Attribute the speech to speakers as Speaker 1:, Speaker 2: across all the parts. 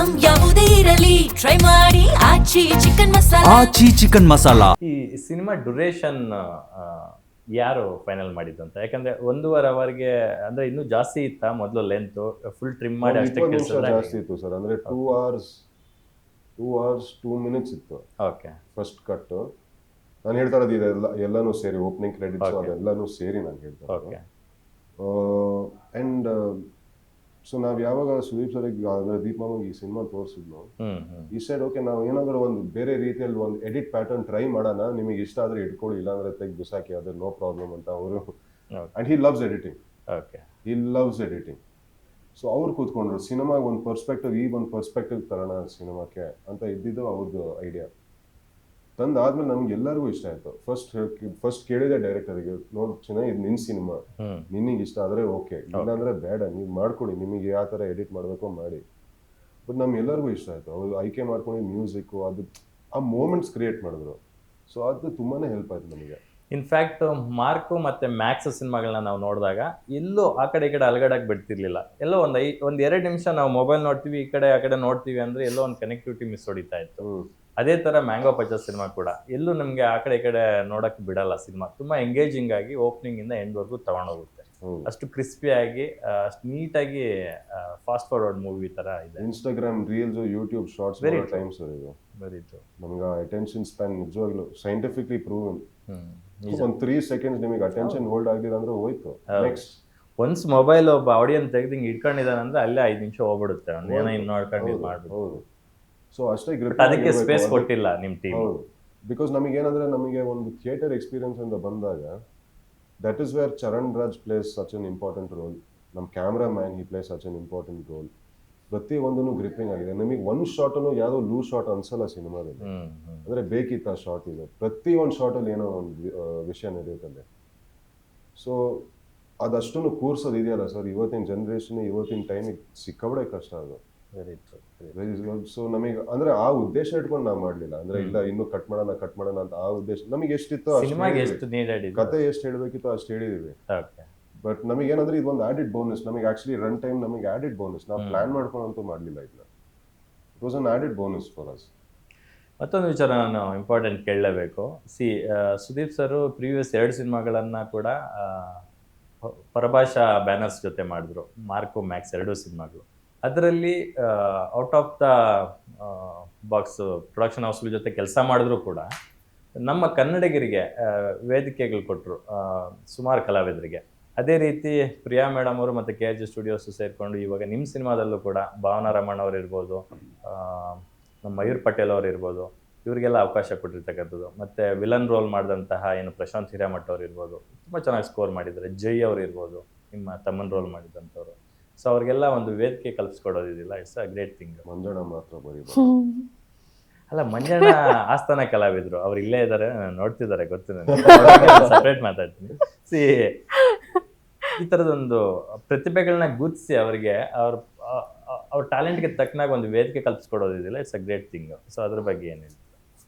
Speaker 1: Item ಯಾವುದೇ ಇರಲಿ try ಮಾಡಿ ಆಚಿ ಚಿಕನ್ ಮಸಾಲಾ.
Speaker 2: ಈ ಸಿನಿಮಾ ಡ್ಯುರೇಷನ್ ಯಾರು ಫೈನಲ್ ಮಾಡಿದ್ದಂತ? ಯಾಕಂದ್ರೆ 1.5 ಅವರ್ಗೆ ಅಂದ್ರೆ ಇನ್ನೂ ಜಾಸ್ತಿ ಇತ್ತಾ ಮೊದಲು ಲೆಂತ್? ಫುಲ್ ಟ್ರಿಮ್ ಮಾಡಿ ಅಷ್ಟೇ
Speaker 3: ಜಾಸ್ತಿ ಇತ್ತು ಸರ್. ಅಂದ್ರೆ 2 hours 2 minutes ಇತ್ತು.
Speaker 2: ಓಕೆ,
Speaker 3: ಫಸ್ಟ್ ಕಟ್ ನಾನು ಹೇಳ್ತಾ ಇರೋದು ಇದೆಲ್ಲ ಎಲ್ಲಾನು ಸೇರಿ ಓಪನಿಂಗ್ ಕ್ರೆಡಿಟ್ಸ್ ಅದೆಲ್ಲಾನು ಸೇರಿ ನಾನು ಹೇಳ್ತಾ
Speaker 2: ಓಕೆ.
Speaker 3: ಅಂಡ್ ಸೊ ನಾವ್ ಯಾವಾಗ ಸುದೀಪ್ ಸರ್ ದೀಪ್ ಮಾಮಗೆ ಈ ಸಿನಿಮಾ ತೋರಿಸಿದ್ನು, ಈ ಸೈಡ್ ಓಕೆ ನಾವು ಏನಾದ್ರು ಒಂದು ಬೇರೆ ರೀತಿಯಲ್ಲಿ ಒಂದು ಎಡಿಟ್ ಪ್ಯಾಟರ್ನ್ ಟ್ರೈ ಮಾಡೋಣ, ನಿಮಗೆ ಇಷ್ಟ ಆದ್ರೆ ಇಟ್ಕೊಳ್ಳಿ, ಇಲ್ಲಾಂದ್ರೆ ತೆಗೆದು ಬಿಸಾಕಿ, ಅದ್ರ ನೋ ಪ್ರಾಬ್ಲಮ್ ಅಂತ ಅವರು. And he loves editing.
Speaker 2: Okay,
Speaker 3: he loves editing. So ಅವ್ರು ಕೂತ್ಕೊಂಡ್ರು ಸಿನಿಮಾಗೆ ಒಂದು ಪರ್ಸ್ಪೆಕ್ಟಿವ್, ಈ ಒಂದು ಪರ್ಸ್ಪೆಕ್ಟಿವ್ ತರೋಣ ಸಿನಿಮಾಕ್ಕೆ ಅಂತ ಇದ್ದಿದ್ದು ಅವ್ರದ್ದು ಐಡಿಯಾ. ತಂದಾದ್ಮೇಲೆ ನಮ್ಗೆ ಎಲ್ಲರಿಗೂ ಇಷ್ಟ ಆಯ್ತು. ಫಸ್ಟ್ ಕೇಳಿದೆ ಡೈರೆಕ್ಟರ್ಗೆ, ನೋಡ್ ಚೆನ್ನಾಗಿ ಇದು ನಿನ್ ಸಿನಿಮಾ, ನಿನಗೆ ಇಷ್ಟ ಆದ್ರೆ ಓಕೆ, ಇಲ್ಲಾಂದ್ರೆ ಬೇಡ, ನೀವು ಮಾಡ್ಕೊಡಿ, ನಿಮಗೆ ಯಾವ ತರ ಎಡಿಟ್ ಮಾಡ್ಬೇಕೋ ಮಾಡಿ. ಬಟ್ ನಮ್ಗೆ ಎಲ್ಲರಿಗೂ ಇಷ್ಟ ಆಯ್ತು. ಅವ್ರು ಆಯ್ಕೆ ಮಾಡ್ಕೊಂಡು ಮ್ಯೂಸಿಕ್ ಅದು ಆ ಮೂಮೆಂಟ್ಸ್ ಕ್ರಿಯೇಟ್ ಮಾಡಿದ್ರು. ಸೊ ಅದು ತುಂಬಾನೇ ಹೆಲ್ಪ್ ಆಯ್ತು ನಮಗೆ.
Speaker 2: ಇನ್ಫ್ಯಾಕ್ಟ್ ಮಾರ್ಕು ಮತ್ತೆ ಮ್ಯಾಕ್ಸ್ ಸಿನಿಮಾಗಳನ್ನ ನಾವು ನೋಡಿದಾಗ ಎಲ್ಲೋ ಆ ಕಡೆ ಈ ಕಡೆ ಅಲಗಡಕ್ಕೆ ಬಿಡ್ತಿರ್ಲಿಲ್ಲ. ಎಲ್ಲೋ ಒಂದು 2 ನಿಮಿಷ ನಾವು ಮೊಬೈಲ್ ನೋಡ್ತೀವಿ, ಈ ಕಡೆ ಆ ಕಡೆ ನೋಡ್ತೀವಿ ಅಂದ್ರೆ ಎಲ್ಲೋ ಒಂದು ಕನೆಕ್ಟಿವಿಟಿ ಮಿಸ್ ಹೊಡಿತಾ ಇತ್ತು. ಅದೇ ತರ ಮ್ಯಾಂಗೋ ಪಚಸ್ ಸಿನಿಮಾ ಕೂಡ ಎಲ್ಲೂ ನಮ್ಗೆ ಆ ಕಡೆ ಈ ಕಡೆ ನೋಡಕ್ ಬಿಡಲ್ಲ. ಸಿನಿಮಾ ತುಂಬಾ ಎಂಗೇಜಿಂಗ್ ಆಗಿ ಓಪನಿಂಗ್ ಇಂದ ಎಂಡ್ ವರ್ಗೂ ತಗೊಂಡೋಗುತ್ತೆ. ಅಷ್ಟು ಕ್ರಿಸ್ಪಿ ಆಗಿ, ಅಷ್ಟು ನೀಟಾಗಿ ಫಾಸ್ಟ್ ಫಾರ್ವರ್ಡ್ ಮೂವಿ ತರ ಇದೆ.
Speaker 3: Instagram reels, YouTube shorts times ಇದು
Speaker 2: ಬರೀತು.
Speaker 3: ನಮ್ಗೆ ಅಟೆನ್ಷನ್ ಸ್ಪ್ಯಾನ್ ನಿಜವಾಗ್ಲೂ ಸೈಂಟಿಫಿಕ್ಲಿ ಪ್ರೂವನ್. ಒಂದು 3 seconds ನಿಮಗೆ ಅಟೆನ್ಷನ್ ಹೋಲ್ಡ್ ಆಗಿಲ್ಲ ಅಂದ್ರೆ ಹೋಯ್ತು. ನೆಕ್ಸ್ಟ್
Speaker 2: ಒನ್ಸ್ ಮೊಬೈಲ್ ಒಬ್ಬ ಆಡಿಯನ್ಸ್ ತೆಗೆದು ಇಟ್ಕೊಂಡಿದ್ದಾನಂದ್ರೆ ಅಲ್ಲೇ 5 ನಿಮಿಷ ಹೋಗ್ಬಿಡುತ್ತೆ. ಏನೋ ಇನ್ನು ನೋಡ್ಕೊಂಡು ಮಾಡ್ಬಿಟ್ಟು.
Speaker 3: ಹೌದು. ಸೊ ಅಷ್ಟೇ
Speaker 2: ಅದಕ್ಕೆ ಸ್ಪೇಸ್ ಕೊಟ್ಟಿಲ್ಲ ನಿಮ್ ಟೀಮ್.
Speaker 3: ಹೌದು, ಬಿಕಾಸ್ ನಮಗೆ ಏನಂದ್ರೆ ನಮಗೆ ಒಂದು ಥಿಯೇಟರ್ ಎಕ್ಸ್ಪೀರಿಯನ್ಸ್ ಅಂತ ಬಂದಾಗ that is where Charan Raj plays such an important role. ನಮ್ಮ cameraman he plays such an important role. ಪ್ರತಿ ಒಂದನ್ನು ಗ್ರಿಪ್ಪಿಂಗ್ ಆಗಿದೆ. ನಮಗೆ ಒಂದು ಶಾರ್ಟನ್ನು ಯಾವುದೋ ಲೂಸ್ ಶಾರ್ಟ್ ಅನ್ಸಲ್ಲ ಸಿನಿಮಾದಲ್ಲಿ. ಅಂದ್ರೆ ಬೇಕಿತ್ತ ಶಾರ್ಟ್ ಇದೆ, ಪ್ರತಿ ಒಂದು ಶಾರ್ಟಲ್ಲಿ ಏನೋ ಒಂದು ವಿಷಯ ನಡೆಯುತ್ತದೆ. ಸೊ ಅದಷ್ಟನ್ನು ಕೂರ್ಸೋದು ಇದೆಯಲ್ಲ ಸರ್, ಇವತ್ತಿನ ಜನ್ರೇಷನ್ ಇವತ್ತಿನ ಟೈಮಿಗೆ ಸಿಕ್ಕಾಬಡೆ ಕಷ್ಟ ಅದು. ಸೊ ನಮಗೆ ಅಂದ್ರೆ ಆ ಉದ್ದೇಶ ಇಟ್ಕೊಂಡು ನಾವು ಮಾಡ್ಲಿಲ್ಲ. ಅಂದ್ರೆ ಇಲ್ಲ ಇನ್ನು ಕಟ್ ಮಾಡೋಣ ಅಂತ ಆ ಉದ್ದೇಶ ನಮಗೆ ಎಷ್ಟಿತ್ತು, ಕತೆ ಎಷ್ಟು ಹೇಳ್ಬೇಕಿತ್ತು ಅಷ್ಟು ಹೇಳಿದೀವಿ. ಬಟ್ ನಮಗೆ ಏನಂದ್ರೆ ಇದು ಒಂದು ಆಡೆಡ್ ಬೋನಸ್. ನಮಗೆ ಆಕ್ಚುಲಿ ರನ್ ಟೈಮ್ ನಮಗೆ ಆಡೆಡ್ ಬೋನಸ್. ನಾವು ಪ್ಲಾನ್ ಮಾಡ್ಕೊಂಡಂತೂ ಮಾಡ್ಲಿಲ್ಲ ಇದನ್ನ. It was an added bonus for us.
Speaker 2: ಮತ್ತೊಂದು ವಿಚಾರ ನಾನು ಇಂಪಾರ್ಟೆಂಟ್ ಕೇಳಲೇಬೇಕು. ಸುದೀಪ್ ಸರ್ ಪ್ರೀವಿಯಸ್ 2 ಸಿನಿಮಾಗಳನ್ನ ಕೂಡ ಪರಭಾಷಾ ಬ್ಯಾನರ್ಸ್ ಜೊತೆ ಮಾಡಿದ್ರು. ಮಾರ್ಕೋ ಮ್ಯಾಕ್ಸ್ 2 ಸಿನಿಮಾಗಳು. ಅದರಲ್ಲಿ out of the box production ಹೌಸ್ಗಳ ಜೊತೆ ಕೆಲಸ ಮಾಡಿದ್ರು ಕೂಡ ನಮ್ಮ ಕನ್ನಡಿಗರಿಗೆ ವೇದಿಕೆಗಳು ಕೊಟ್ಟರು, ಸುಮಾರು ಕಲಾವಿದರಿಗೆ. ಅದೇ ರೀತಿ ಪ್ರಿಯಾ ಮೇಡಮ್ ಅವರು ಮತ್ತು KG ಸ್ಟುಡಿಯೋಸ್ ಸೇರಿಕೊಂಡು ಇವಾಗ ನಿಮ್ಮ ಸಿನಿಮಾದಲ್ಲೂ ಕೂಡ ಭಾವನಾ ರಮಣ್ ಅವರು ಇರ್ಬೋದು, ನಮ್ಮ ಮಯೂರ್ ಪಟೇಲ್ ಅವರು ಇರ್ಬೋದು, ಇವರಿಗೆಲ್ಲ ಅವಕಾಶ ಕೊಟ್ಟಿರ್ತಕ್ಕಂಥದ್ದು. ಮತ್ತು ವಿಲನ್ ರೋಲ್ ಮಾಡಿದಂತಹ ಏನು ಪ್ರಶಾಂತ್ ಹಿರೇಮಠ ಅವ್ರು ಇರ್ಬೋದು, ತುಂಬ ಚೆನ್ನಾಗಿ ಸ್ಕೋರ್ ಮಾಡಿದ್ದಾರೆ. ಜೈ ಅವರು ಇರ್ಬೋದು, ನಿಮ್ಮ ತಮ್ಮನ ರೋಲ್ ಮಾಡಿದಂಥವ್ರು. ಸೊ ಅವ್ರಿಗೆಲ್ಲ ಒಂದು ವೇದಿಕೆ ಕಲ್ಪಿಸ್ಕೊಡೋದಿಲ್ಲ. It's a great thing.
Speaker 3: Manjanna ಮಾತ್ರ ಬರೀ
Speaker 2: ಅಲ್ಲ, ಮಂಜಣ್ಣ ಆಸ್ಥಾನ ಕಲಾವಿದ್ರು, ಅವ್ರು ಇಲ್ಲೇ ಇದ್ದಾರೆ, ನೋಡ್ತಿದ್ದಾರೆ, ಗೊತ್ತು ನನಗೆ. ಸಪ್ರೇಟ್ ಮಾತಾಡ್ತೀನಿ. ಈ ಥರದೊಂದು ಪ್ರತಿಭೆಗಳನ್ನ ಗುರುತಿಸಿ ಅವರಿಗೆ ಅವ್ರ ಟ್ಯಾಲೆಂಟ್ಗೆ ತಕ್ಕನಾಗ ಒಂದು ವೇದಿಕೆ ಕಲ್ಪಿಸ್ಕೊಡೋದಿಲ್ಲ. It's a great thing. So ಅದ್ರ ಬಗ್ಗೆ ಏನಿಲ್ಲ.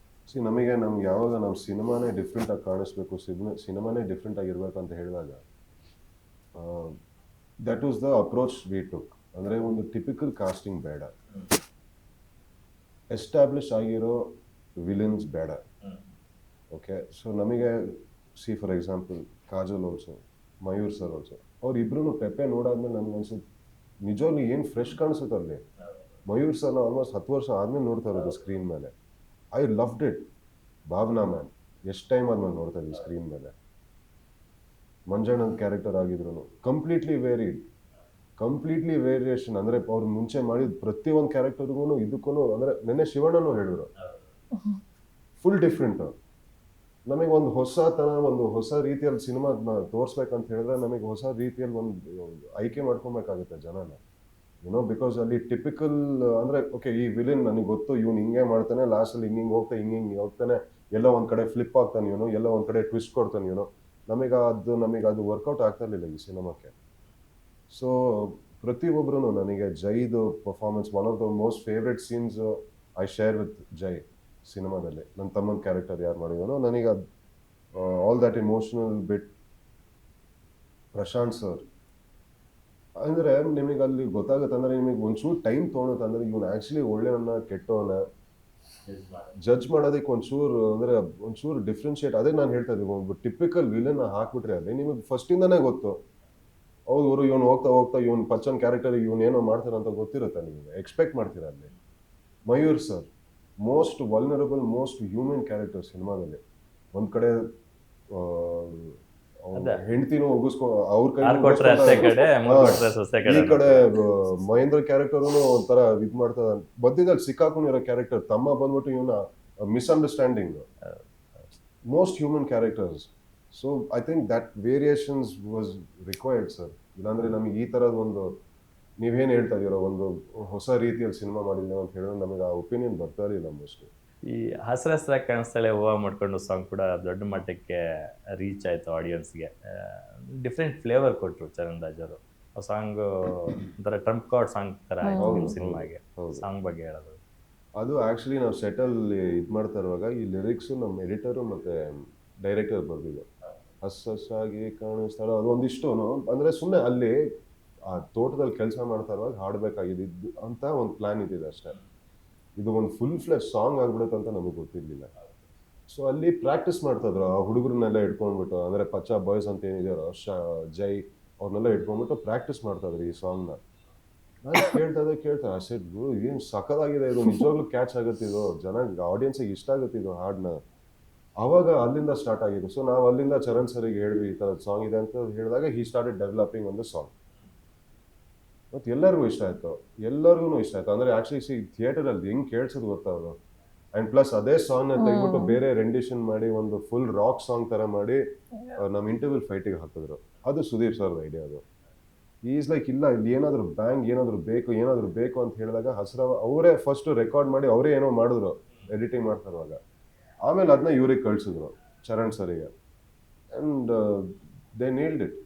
Speaker 3: ನಮಗೆ ಯಾವಾಗ ನಮ್ಮ ಸಿನಿಮಾನೇ ಡಿಫ್ರೆಂಟ್ ಆಗಿ ಕಾಣಿಸ್ಬೇಕು, ಸಿನಿಮಾನೇ ಡಿಫ್ರೆಂಟ್ ಆಗಿರ್ಬೇಕು ಅಂತ ಹೇಳಿದಾಗ that was the approach we took. ಅಂದರೆ ಒಂದು ಟಿಪಿಕಲ್ ಕಾಸ್ಟಿಂಗ್ ಬೇಡ, ಎಸ್ಟಾಬ್ಲಿಷ್ ಆಗಿರೋ ವಿಲನ್ಸ್ ಬೇಡ. ಓಕೆ, ಸೊ ನಮಗೆ for example Kajal also, Mayur sir also, ಅವ್ರಿಬ್ರು ಪೆಪ್ಪೆ ನೋಡಾದ್ಮೇಲೆ ನನ್ಗೆ ಅನ್ಸುತ್ತೆ ನಿಜವಾಗ್ಲೂ ಏನು ಫ್ರೆಶ್ ಕಾಣಿಸುತ್ತೆ ಅಲ್ಲಿ. ಮಯೂರ್ ಸರ್ನ ಆಲ್ಮೋಸ್ಟ್ 10 ವರ್ಷ ಆದ್ಮೇಲೆ ನೋಡ್ತಾ ಇರೋದು ಸ್ಕ್ರೀನ್ ಮೇಲೆ. I loved it. Bhavana man ಎಷ್ಟು ಟೈಮ್ ಆದ್ಮೇಲೆ ನೋಡ್ತಾ ಇದ್ವಿ ಸ್ಕ್ರೀನ್ ಮೇಲೆ. ಮಂಜಣ್ಣನ ಕ್ಯಾರೆಕ್ಟರ್ ಆಗಿದ್ರು ಕಂಪ್ಲೀಟ್ಲಿ ವೇರಿಯೇಷನ್. ಅಂದರೆ ಅವ್ರು ಮುಂಚೆ ಮಾಡಿದ ಪ್ರತಿ ಒಂದು ಕ್ಯಾರೆಕ್ಟರ್ಗೂ ಇದಕ್ಕೂ, ಅಂದರೆ ನೆನ್ನೆ ಶಿವಣ್ಣನೂ ಹೇಳಿದ್ರು, ಫುಲ್ ಡಿಫ್ರೆಂಟ್. ನಮಗೆ ಒಂದು ಹೊಸತನ, ಒಂದು ಹೊಸ ರೀತಿಯಲ್ಲಿ ಸಿನಿಮಾ ತೋರಿಸ್ಬೇಕಂತ ಹೇಳಿದ್ರೆ ನಮಗೆ ಹೊಸ ರೀತಿಯಲ್ಲಿ ಒಂದು ಆಯ್ಕೆ ಮಾಡ್ಕೊಬೇಕಾಗುತ್ತೆ ಜನನ, ಬಿಕಾಸ್ ಅಲ್ಲಿ ಟಿಪಿಕಲ್ ಅಂದರೆ ಓಕೆ ಈ ವಿಲನ್ ನನಗೆ ಗೊತ್ತು, ಇವ್ನು ಹಿಂಗೆ ಮಾಡ್ತಾನೆ, ಲಾಸ್ಟಲ್ಲಿ ಹಿಂಗೆ ಹೋಗ್ತಾನೆ, ಎಲ್ಲೋ ಒಂದು ಕಡೆ ಫ್ಲಿಪ್ ಆಗ್ತಾನೆ ಇವನು, ಎಲ್ಲೋ ಒಂದು ಕಡೆ ಟ್ವಿಸ್ಟ್ ಕೊಡ್ತಾನೆ ಇವನು. ನಮಗೆ ಅದು ವರ್ಕೌಟ್ ಆಗ್ತಾ ಇರಲಿಲ್ಲ ಈ ಸಿನಿಮಾಕ್ಕೆ. ಸೊ ಪ್ರತಿಯೊಬ್ಬರೂ ನನಗೆ ಜೈದು performance one of the most favourite scenes I share with Jai ಸಿನಿಮಾದಲ್ಲಿ. ನನ್ನ ತಮ್ಮನ ಕ್ಯಾರೆಕ್ಟರ್ ಯಾರು ಮಾಡಿದನೋ ನನಗೆ ಅದು all that emotional bit. Prashanth sir ಅಂದ್ರೆ ನಿಮಗೆ ಅಲ್ಲಿ ಗೊತ್ತಾಗುತ್ತೆ ಅಂದ್ರೆ ನಿಮಗೆ ಒಂಚೂರು ಟೈಮ್ ತೊಗೊಳುತ್ತೆ ಅಂದ್ರೆ ಇವ್ನು ಆಕ್ಚುಲಿ ಒಳ್ಳೆಯವನ್ನ ಕೆಟ್ಟವನ ಜಡ್ಜ್ ಮಾಡೋದಕ್ಕೆ ಒಂಚೂರು ಅಂದ್ರೆ ಒಂಚೂರು ಡಿಫ್ರೆನ್ಶಿಯೇಟ್, ಅದೇ ನಾನು ಹೇಳ್ತಾ ಇದ್ದೀನಿ, ಒಬ್ಬ ಟಿಪಿಕಲ್ ವಿಲನ್ ಹಾಕ್ಬಿಟ್ರೆ ಅಲ್ಲಿ ನಿಮಗೆ ಫಸ್ಟ್ ಇಂದಾನೇ ಗೊತ್ತು ಹೌದು ಇವರು ಇವ್ನು ಹೋಗ್ತಾ ಹೋಗ್ತಾ ಇವ್ನು ಪರ್ಸನ್ ಕ್ಯಾರೆಕ್ಟರ್ ಇವ್ನು ಏನೋ ಮಾಡ್ತಾರೆ ಅಂತ ಗೊತ್ತಿರುತ್ತೆ, ನಿಮಗೆ ಎಕ್ಸ್ಪೆಕ್ಟ್ ಮಾಡ್ತೀರಾ ಅಲ್ಲಿ. Mayur sir most vulnerable most human character ಸಿನಿಮಾದಲ್ಲಿ. ಒಂದ್ ಕಡೆ
Speaker 2: ಅದೇ.
Speaker 3: ಹೆಂಡತಿನೂ ಒಗ್ಗಿಸ್ಕೊ ಅವ್ರ ಕೈ
Speaker 2: ಆರ್ ಕೊಟ್ರೆ ಅತ್ತೆ ಕಡೆ, ಮೂರ್ ಕೊಟ್ರೆ ಸೊಸೆ ಕಡೆ
Speaker 3: ಈ ಕಡೆ ಮಹೇಂದ್ರ ಕ್ಯಾರೆಕ್ಟರ್ನು ಒಂಥರ ಇದ್ ಮಾಡ್ತದ, ಮಧ್ಯದಲ್ಲಿ ಸಿಕ್ಕಾಕೊಂಡಿರೋ ಕ್ಯಾರೆಕ್ಟರ್ ತಮ್ಮ ಬಂದ್ಬಿಟ್ಟು ಇವನ misunderstanding, most human characters. So I think that variations was required sir. ಇಲ್ಲಾಂದ್ರೆ ನಮಗೆ ಈ ತರದ ಒಂದು ನೀವೇನು ಹೇಳ್ತಾ ಇದೀರೋ ಒಂದು ಹೊಸ ರೀತಿಯಲ್ಲಿ ಸಿನಿಮಾ ಮಾಡಿದ್ದೀವಿ ಅಂತ ಹೇಳಿದ್ರೆ ನಮಗೆ ಆ ಒಪಿನಿಯನ್ ಬರ್ತಾ ಇರಲಿಲ್ಲ ಮೋಸ್ಟ್ಲಿ.
Speaker 2: ಈ ಹಸ್ರಾಗಿ ಕಾಣಿಸ್ತಾಳೆ ಹೂವು ಮಾಡ್ಕೊಂಡು ಸಾಂಗ್ ಕೂಡ ದೊಡ್ಡ ಮಟ್ಟಕ್ಕೆ ರೀಚ್ ಆಯಿತು ಆಡಿಯನ್ಸ್ಗೆ. ಡಿಫ್ರೆಂಟ್ ಫ್ಲೇವರ್ ಕೊಟ್ಟರು ಚರಣ್ ರಾಜ್ ಅವರು. ಆ ಸಾಂಗ್ ಒಂಥರ ಟ್ರಂಪ್ ಕಾರ್ಡ್ ಸಾಂಗ್ ಥರ ಆಯಿತು ನಿಮ್ಮ ಸಿನಿಮಾಗೆ. ಸಾಂಗ್ ಬಗ್ಗೆ ಹೇಳೋದು
Speaker 3: ಅದು ಆ್ಯಕ್ಚುಲಿ ನಾವು ಸೆಟಲ್ಲಿ ಇದು ಮಾಡ್ತಾ ಇರುವಾಗ ಈ ಲಿರಿಕ್ಸು ನಮ್ಮ ಎಡಿಟರು ಮತ್ತು ಡೈರೆಕ್ಟರ್ ಬರೆದಿದ್ದು. ಹಸ್ಸಾಗಿ ಕಾಣಿಸ್ತಾಳೆ ಅದು ಒಂದಿಷ್ಟು ಅಂದರೆ ಸುಮ್ಮನೆ ಅಲ್ಲಿ ಆ ತೋಟದಲ್ಲಿ ಕೆಲಸ ಮಾಡ್ತಾ ಇರುವಾಗ ಹಾಡಬೇಕಾಗಿದ್ದು ಅಂತ ಒಂದು ಪ್ಲ್ಯಾನ್ ಇದ್ದಿದೆ ಅಷ್ಟೇ. ಇದು ಒಂದು ಫುಲ್ ಫ್ಲೆಶ್ ಸಾಂಗ್ ಆಗ್ಬಿಡುತ್ತೆ ಅಂತ ನಮಗೆ ಗೊತ್ತಿರಲಿಲ್ಲ. ಸೊ ಅಲ್ಲಿ ಪ್ರಾಕ್ಟೀಸ್ ಮಾಡ್ತಾಯಿದ್ರು ಆ ಹುಡುಗರನ್ನೆಲ್ಲ ಇಟ್ಕೊಂಡ್ಬಿಟ್ಟು, ಅಂದರೆ ಪಚ್ಚಾ ಬಾಯ್ಸ್ ಅಂತ ಏನಿದೆಯೋ ಜೈ ಅವ್ರನ್ನೆಲ್ಲ ಇಟ್ಕೊಂಡ್ಬಿಟ್ಟು ಪ್ರಾಕ್ಟೀಸ್ ಮಾಡ್ತಾಯಿದ್ರು ಈ ಸಾಂಗ್ನ. ನಾನು ಕೇಳ್ತಾ ಸೆಟ್ ಏನು ಸಖತ್ತಾಗಿದೆ ಇದು, ನಿಜವಾಗ್ಲೂ ಕ್ಯಾಚ್ ಆಗುತ್ತೆ ಇದು, ಜನ ಆಡಿಯನ್ಸಿಗೆ ಇಷ್ಟ ಆಗುತ್ತೆ ಇದು ಹಾಡನ್ನ. ಆವಾಗ ಅಲ್ಲಿಂದ ಸ್ಟಾರ್ಟ್ ಆಗಿದ್ದು. ಸೊ ನಾವು ಅಲ್ಲಿಂದ ಚರಣ್ ಸರಿಗೆ ಹೇಳಿದ್ವಿ ಈ ಥರದ ಸಾಂಗ್ ಇದೆ ಅಂತ ಹೇಳಿದಾಗ ಹಿ ಸ್ಟಾರ್ಟೆಡ್ ಡೆವಲಪಿಂಗ್ ಒಂದು ಸಾಂಗ್. ಮತ್ತು ಎಲ್ಲರಿಗೂ ಇಷ್ಟ ಆಯಿತು, ಎಲ್ಲರಿಗೂ ಇಷ್ಟ ಆಯಿತು. ಅಂದರೆ ಆ್ಯಕ್ಚುಲಿ ಥಿಯೇಟರಲ್ಲಿ ಹೆಂಗೆ ಕೇಳಿಸೋದು ಗೊತ್ತಾ ಅವರು. ಆ್ಯಂಡ್ ಪ್ಲಸ್ ಅದೇ ಸಾಂಗ್ನ ತೆಗೆದ್ಬಿಟ್ಟು ಬೇರೆ ರೆಂಡಿಷನ್ ಮಾಡಿ ಒಂದು ಫುಲ್ ರಾಕ್ ಸಾಂಗ್ ಥರ ಮಾಡಿ ನಮ್ಮ ಇಂಟರ್ವ್ಯೂಲ್ ಫೈಟಿಗೆ ಹಾಕಿದ್ರು. ಅದು ಸುದೀಪ್ ಸರ್ದು ಐಡಿಯಾ. ಅದು ಈಸ್ ಲೈಕ್ ಇಲ್ಲ ಇಲ್ಲಿ ಏನಾದರೂ ಬ್ಯಾಂಗ್ ಏನಾದರೂ ಬೇಕು ಅಂತ ಹೇಳಿದಾಗ ಅವರೇ ಫಸ್ಟ್ ರೆಕಾರ್ಡ್ ಮಾಡಿ ಅವರೇ ಏನೋ ಮಾಡಿದ್ರು ಎಡಿಟಿಂಗ್ ಮಾಡ್ತಾ ಇರುವಾಗ. ಆಮೇಲೆ ಅದನ್ನ ಇವ್ರಿಗೆ ಕಳಿಸಿದ್ರು ಚರಣ್ ಸರಿಗೆ. And they nailed it.